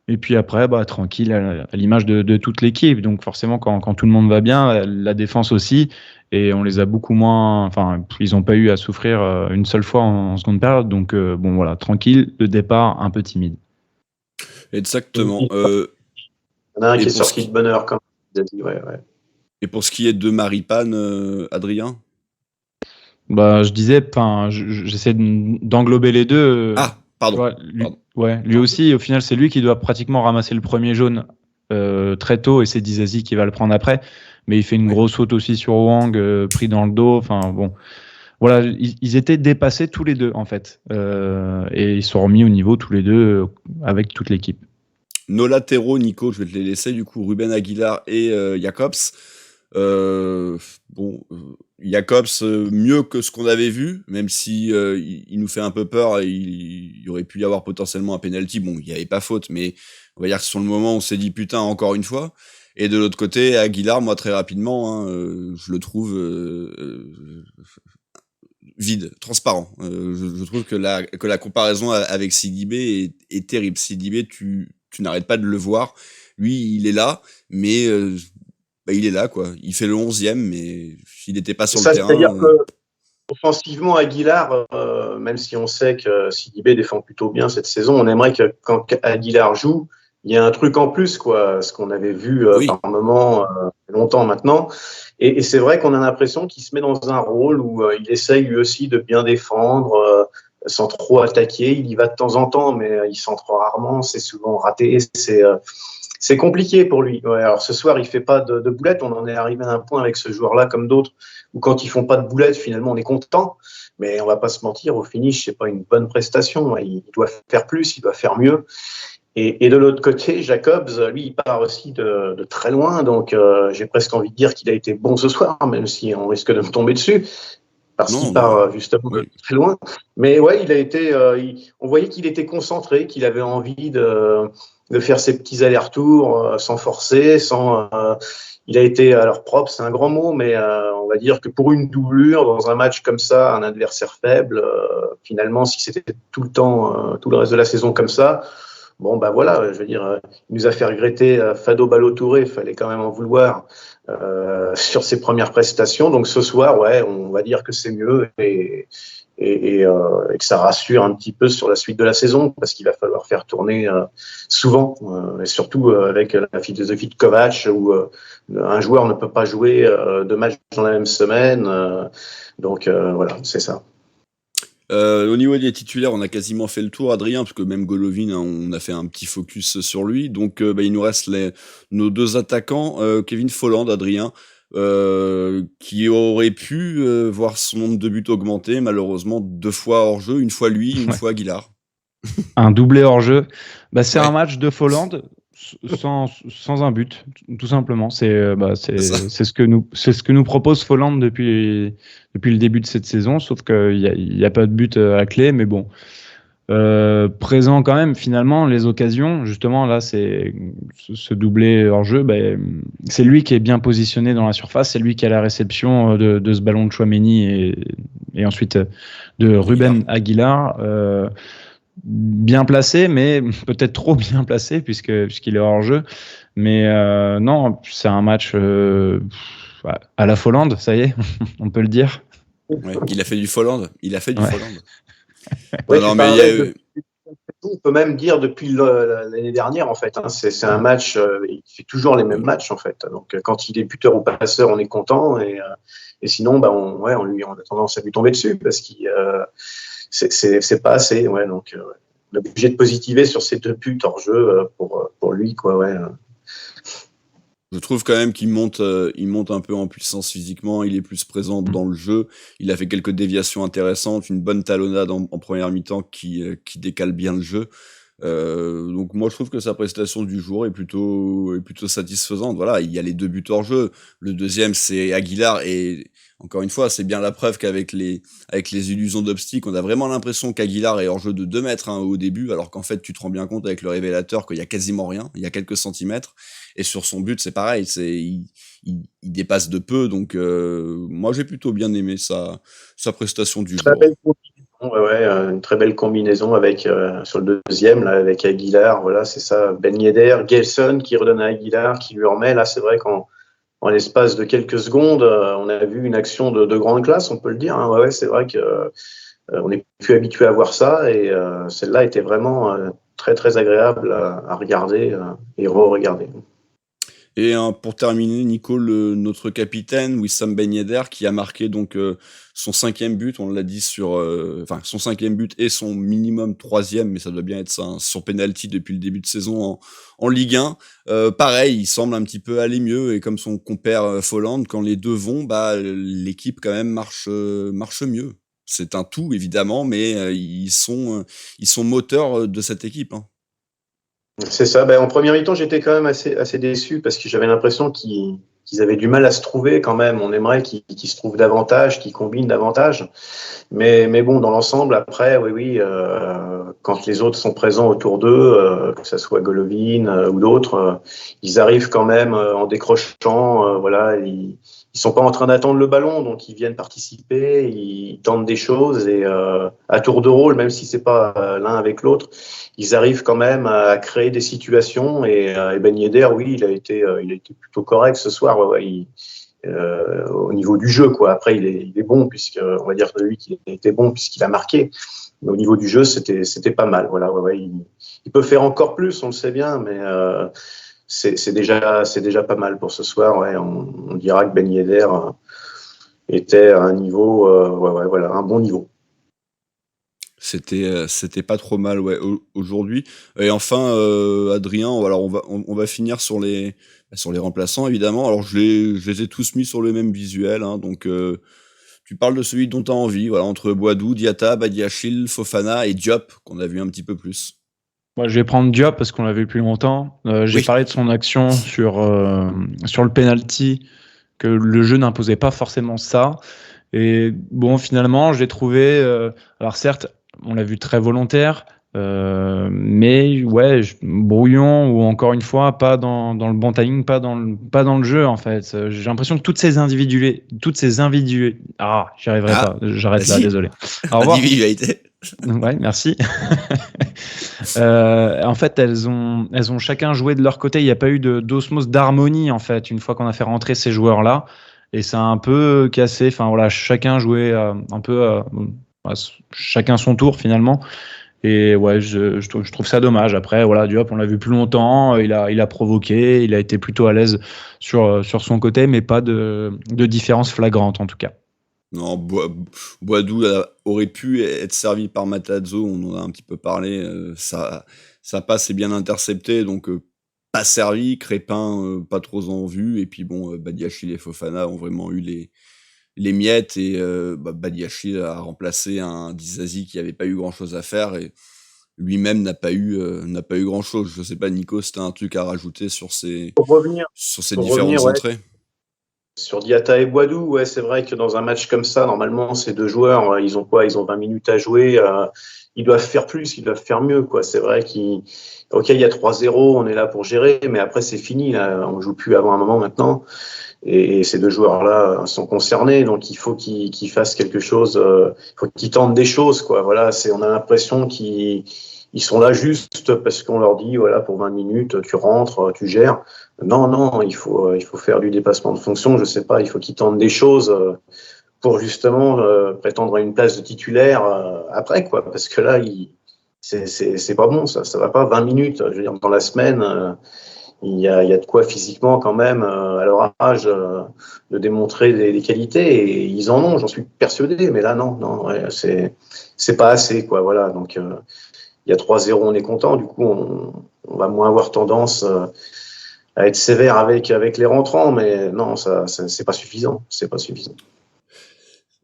Et puis après, tranquille, à l'image de toute l'équipe. Donc forcément, quand tout le monde va bien, la défense aussi. Et on les a beaucoup moins. Ils n'ont pas eu à souffrir une seule fois en seconde période. Donc voilà, tranquille. Le départ un peu timide. Exactement. Il y en a un qui est sorti de bonne heure, comme tu as dit. Ouais. Et pour ce qui est de Maripane, Adrien ? Je disais, j'essaie d'englober les deux. Pardon. Lui aussi, au final, c'est lui qui doit pratiquement ramasser le premier jaune très tôt, et c'est Disasi qui va le prendre après. Mais il fait une grosse faute aussi sur Wang, pris dans le dos. Voilà, ils étaient dépassés tous les deux en fait, et ils sont remis au niveau tous les deux avec toute l'équipe. Nos latéraux, Nico, je vais te les laisser du coup, Ruben Aguilar et Jacobs. Jacobs mieux que ce qu'on avait vu, même si il nous fait un peu peur, et il aurait pu y avoir potentiellement un penalty. Bon, il n'y avait pas faute, mais on va dire que sur le moment on s'est dit putain encore une fois. Et de l'autre côté, Aguilar, moi très rapidement, je le trouve vide, transparent. Je trouve que la comparaison avec Sidibé est terrible. Sidibé, tu n'arrêtes pas de le voir. Lui, il est là, mais il est là, quoi. Il fait le 11e, mais il n'était pas sur le terrain. C'est-à-dire que offensivement, Aguilar, même si on sait que Sidibé défend plutôt bien cette saison, on aimerait que quand Aguilar joue, il y a un truc en plus, quoi, ce qu'on avait vu par moment, longtemps maintenant. Et c'est vrai qu'on a l'impression qu'il se met dans un rôle où il essaye lui aussi de bien défendre, sans trop attaquer. Il y va de temps en temps, mais il centre rarement, c'est souvent raté. C'est compliqué pour lui. Ouais, alors ce soir, il fait pas de boulettes. On en est arrivé à un point avec ce joueur-là, comme d'autres, où quand ils font pas de boulettes, finalement, on est content. Mais on va pas se mentir, au finish, c'est pas une bonne prestation. Il doit faire plus, il doit faire mieux. Et de l'autre côté, Jacobs, lui, il part aussi de très loin. Donc, j'ai presque envie de dire qu'il a été bon ce soir, même si on risque de me tomber dessus, parce qu'il part justement de très loin. Mais ouais, il a été. On voyait qu'il était concentré, qu'il avait envie de faire ses petits allers-retours sans forcer, il a été, alors propre, c'est un grand mot, mais on va dire que pour une doublure dans un match comme ça, un adversaire faible, finalement, si c'était tout le temps, tout le reste de la saison comme ça. Bon, voilà, je veux dire, il nous a fait regretter Fado Ballo-Touré, il fallait quand même en vouloir sur ses premières prestations. Donc ce soir, ouais, on va dire que c'est mieux et que ça rassure un petit peu sur la suite de la saison, parce qu'il va falloir faire tourner souvent, et surtout avec la philosophie de Kovac, où un joueur ne peut pas jouer 2 matchs dans la même semaine. Donc voilà, c'est ça. Au niveau des titulaires, on a quasiment fait le tour, Adrien, parce que même Golovin, on a fait un petit focus sur lui. Donc, il nous reste nos 2 attaquants, Kevin Folland, Adrien, qui aurait pu voir son nombre de buts augmenter, malheureusement 2 fois hors jeu, une fois lui, une fois Aguilar. Un doublé hors jeu. C'est un match de Folland sans un but, tout simplement. C'est ce que nous propose Folland depuis le début de cette saison, sauf qu'il y a pas de but à clé, mais bon. Présent quand même, finalement, les occasions, justement, là, c'est ce doublé hors jeu, c'est lui qui est bien positionné dans la surface, c'est lui qui a la réception de ce ballon de Chouameni et ensuite de Ruben Aguilar. Bien placé, mais peut-être trop bien placé puisqu'il est hors jeu. Mais non, c'est un match à la Folland, ça y est, on peut le dire. Ouais, il a fait du Folland. Il a fait du Folland. Ouais, on peut même dire depuis l'année dernière, en fait. Hein. C'est un match, il fait toujours les mêmes matchs, en fait. Donc, quand il est buteur ou passeur, on est content. Et sinon, bah, on a tendance à lui tomber dessus parce que c'est pas assez. Ouais, donc, on est obligé de positiver sur ces 2 buts hors jeu pour lui, quoi. Ouais. Je trouve quand même qu'il monte un peu en puissance physiquement, il est plus présent dans le jeu, il a fait quelques déviations intéressantes, une bonne talonnade en première mi-temps qui décale bien le jeu. Donc moi je trouve que sa prestation du jour est plutôt satisfaisante. Voilà, il y a les 2 buts hors jeu, le deuxième c'est Aguilar et encore une fois c'est bien la preuve qu'avec les illusions d'Opstic, on a vraiment l'impression qu'Aguilar est hors jeu de 2 mètres au début, alors qu'en fait tu te rends bien compte avec le révélateur qu'il y a quasiment rien, il y a quelques centimètres. Et sur son but, c'est pareil, il dépasse de peu. Donc, moi, j'ai plutôt bien aimé sa prestation du jour. Une très belle combinaison avec sur le deuxième, là, avec Aguilar. Voilà, c'est ça. Ben Yedder, Gelson qui redonne à Aguilar, qui lui remet. Là, c'est vrai qu'en l'espace de quelques secondes, on a vu une action de grande classe, on peut le dire. Hein. Ouais, c'est vrai que on n'est plus habitué à voir ça. Et celle-là était vraiment très, très agréable à regarder et re-regarder. Et pour terminer, Nico, notre capitaine, Wissam Ben Yedder, qui a marqué donc son 5e but, on l'a dit son 5e but et son minimum 3e, mais ça doit bien être ça, hein, sur penalty depuis le début de saison en Ligue 1. Pareil, il semble un petit peu aller mieux, et comme son compère Folland, quand les deux vont, bah l'équipe quand même marche mieux. C'est un tout évidemment, mais ils sont moteurs de cette équipe. Hein. C'est ça. En première mi-temps, j'étais quand même assez déçu parce que j'avais l'impression qu'ils avaient du mal à se trouver quand même. On aimerait qu'ils se trouvent davantage, qu'ils combinent davantage. Mais bon, dans l'ensemble, après, oui, quand les autres sont présents autour d'eux, que ce soit Golovin ou d'autres, ils arrivent quand même en décrochant. Voilà, ils sont pas en train d'attendre le ballon, donc ils viennent participer, ils tentent des choses et à tour de rôle, même si c'est pas l'un avec l'autre, ils arrivent quand même à créer des situations. Et Ben Yedder, oui, il a été plutôt correct ce soir. Au niveau du jeu, quoi. Après, il est bon, puisque on va dire que lui qui était bon puisqu'il a marqué. Mais au niveau du jeu, c'était pas mal. Voilà, il peut faire encore plus, on le sait bien, mais c'est déjà pas mal pour ce soir. Ouais, on dira que Ben Yedder était à un niveau, voilà, un bon niveau. C'était pas trop mal, ouais, aujourd'hui. Et enfin, Adrien, alors on va finir sur les remplaçants, évidemment. Alors je les ai tous mis sur le même visuel, hein, donc tu parles de celui dont tu as envie, voilà, entre Boadou, Diatta, Badiachil, Fofana et Diop, qu'on a vu un petit peu plus. Moi, je vais prendre Diop parce qu'on l'a vu plus longtemps. J'ai parlé de son action sur le penalty, que le jeu n'imposait pas forcément ça. Et bon, finalement, je l'ai trouvé. Alors certes, on l'a vu très volontaire, mais ouais, brouillon, ou encore une fois pas dans le bon timing, pas dans le jeu en fait. J'ai l'impression que toutes ces individualités, j'y arriverai pas. J'arrête là, désolé. Au revoir. Individualité. Ouais, merci. En fait, elles ont chacun joué de leur côté. Il n'y a pas eu d'osmose, d'harmonie en fait une fois qu'on a fait rentrer ces joueurs là. Et ça a un peu cassé. Enfin voilà, chacun jouait un peu, chacun son tour finalement. Et ouais, je trouve ça dommage. Après voilà, Diop, on l'a vu plus longtemps. Il a provoqué, il a été plutôt à l'aise sur son côté, mais pas de différence flagrante en tout cas. Non, Boadou aurait pu être servi par Matarazzo, on en a un petit peu parlé. Ça passe, est bien intercepté, donc pas servi. Crépin, pas trop en vue. Et puis bon, Badiachil et Fofana ont vraiment eu les miettes. Et Badiachil a remplacé un Dizazi qui n'avait pas eu grand-chose à faire. Et lui-même n'a pas eu grand-chose. Je sais pas, Nico, si tu as un truc à rajouter sur ces différentes entrées. Sur Diatta et Boadou, ouais, c'est vrai que dans un match comme ça, normalement, ces deux joueurs, ils ont quoi ? Ils ont 20 minutes à jouer. Ils doivent faire plus, ils doivent faire mieux, quoi. C'est vrai il y a 3-0, on est là pour gérer, mais après, c'est fini. Là. On joue plus avant un moment maintenant. Et ces deux joueurs-là sont concernés, donc il faut qu'ils fassent quelque chose. Il faut qu'ils tentent des choses, quoi. Voilà, on a l'impression qu'ils sont là juste parce qu'on leur dit, voilà, pour 20 minutes, tu rentres, tu gères. Non, il faut faire du dépassement de fonction, je sais pas, il faut qu'ils tentent des choses pour justement prétendre à une place de titulaire après, quoi, parce que là, c'est pas bon, ça va pas 20 minutes. Je veux dire, dans la semaine, il y a de quoi physiquement quand même, à leur âge, de démontrer des qualités, et ils en ont, j'en suis persuadé, mais là, non, ouais, c'est pas assez, quoi, voilà. Donc, il y a 3-0, on est content, du coup, on va moins avoir tendance à être sévère avec les rentrants, mais non, ça c'est pas suffisant,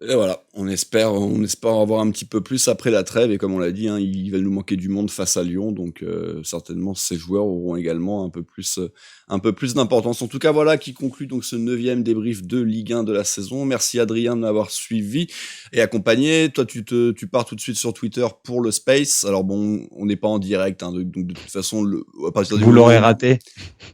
Et voilà, on espère en avoir un petit peu plus après la trêve, et comme on l'a dit, hein, il va nous manquer du monde face à Lyon, donc certainement ces joueurs auront également un peu plus d'importance. En tout cas, voilà qui conclut donc ce 9e débrief de Ligue 1 de la saison. Merci Adrien de m'avoir suivi et accompagné. Toi, tu pars tout de suite sur Twitter pour le Space. Alors bon, on n'est pas en direct, hein, donc de toute façon, à partir du Vous moment l'aurez où- raté.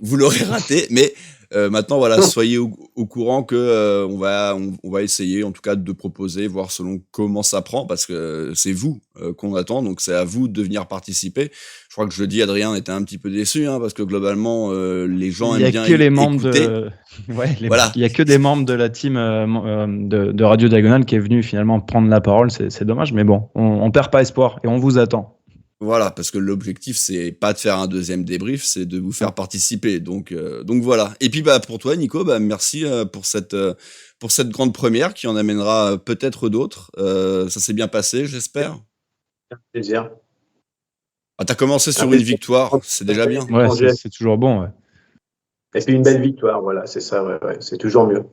Vous l'aurez raté, mais maintenant, voilà, soyez au courant que on va essayer, en tout cas, de proposer, voir selon comment ça prend, parce que c'est vous qu'on attend, donc c'est à vous de venir participer. Je crois que je le dis, Adrien était un petit peu déçu, hein, parce que globalement, les gens Il y aiment a bien que les membres écouter. de, ouais, Voilà. il y a que des membres de la team de Radio Diagonale qui est venu finalement prendre la parole. C'est dommage, mais bon, on perd pas espoir et on vous attend. Voilà, parce que l'objectif, c'est pas de faire un deuxième débrief, c'est de vous faire participer. Donc voilà. Et puis pour toi, Nico, merci pour cette grande première qui en amènera peut-être d'autres. Ça s'est bien passé, j'espère. plaisir. Ah, t'as commencé sur une victoire, c'est déjà bien. Ouais, c'est toujours bon. Ouais. Et c'est une belle victoire, voilà, c'est ça, ouais, c'est toujours mieux.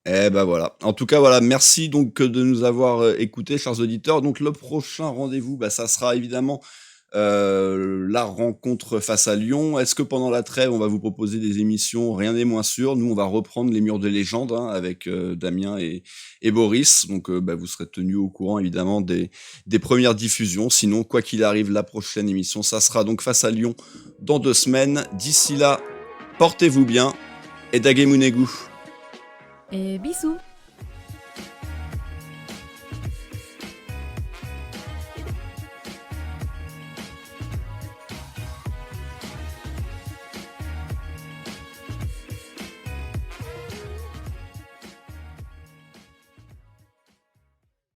Eh ben voilà. En tout cas, voilà, merci donc de nous avoir écoutés, chers auditeurs. Donc le prochain rendez-vous, ça sera évidemment la rencontre face à Lyon. Est-ce que pendant la trêve, on va vous proposer des émissions? Rien n'est moins sûr. Nous, on va reprendre les murs de légende, hein, avec Damien et Boris. Donc vous serez tenus au courant évidemment des premières diffusions. Sinon, quoi qu'il arrive, la prochaine émission, ça sera donc face à Lyon dans 2 semaines. D'ici là, portez-vous bien et Dagemunegu. Et bisous.